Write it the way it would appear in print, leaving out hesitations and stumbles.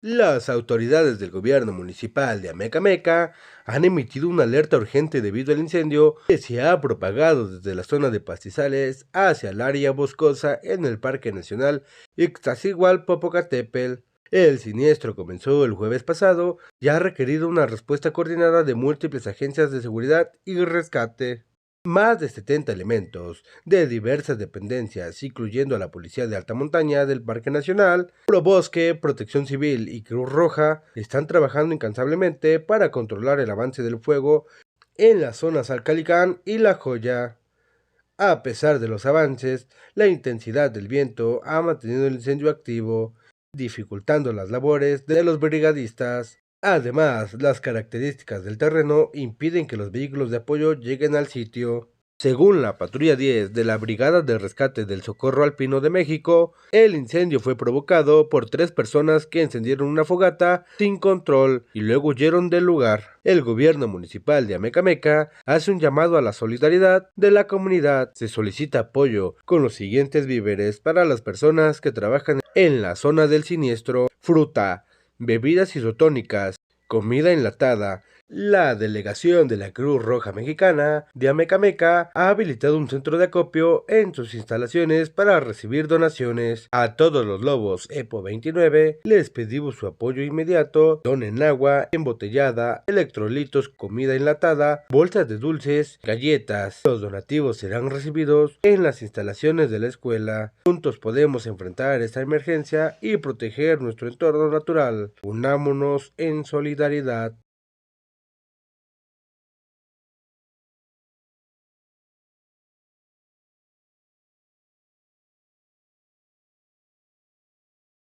Las autoridades del gobierno municipal de Amecameca han emitido una alerta urgente debido al incendio que se ha propagado desde la zona de pastizales hacia el área boscosa en el Parque Nacional Ixtaccíhuatl-Popocatépetl. El siniestro comenzó el jueves pasado y ha requerido una respuesta coordinada de múltiples agencias de seguridad y rescate. Más de 70 elementos de diversas dependencias, incluyendo a la Policía de Alta Montaña del Parque Nacional, Probosque, Protección Civil y Cruz Roja, están trabajando incansablemente para controlar el avance del fuego en las zonas Alcalicán y La Joya. A pesar de los avances, la intensidad del viento ha mantenido el incendio activo, dificultando las labores de los brigadistas. Además, las características del terreno impiden que los vehículos de apoyo lleguen al sitio. Según la Patrulla 10 de la Brigada de Rescate del Socorro Alpino de México, el incendio fue provocado por 3 personas que encendieron una fogata sin control y luego huyeron del lugar. El gobierno municipal de Amecameca hace un llamado a la solidaridad de la comunidad. Se solicita apoyo con los siguientes víveres para las personas que trabajan en la zona del siniestro: fruta, bebidas isotónicas, comida enlatada. La delegación de la Cruz Roja Mexicana de Amecameca ha habilitado un centro de acopio en sus instalaciones para recibir donaciones. A todos los lobos EPO 29 les pedimos su apoyo inmediato. Donen agua embotellada, electrolitos, comida enlatada, bolsas de dulces, galletas. Los donativos serán recibidos en las instalaciones de la escuela. Juntos podemos enfrentar esta emergencia y proteger nuestro entorno natural. Unámonos en solidaridad.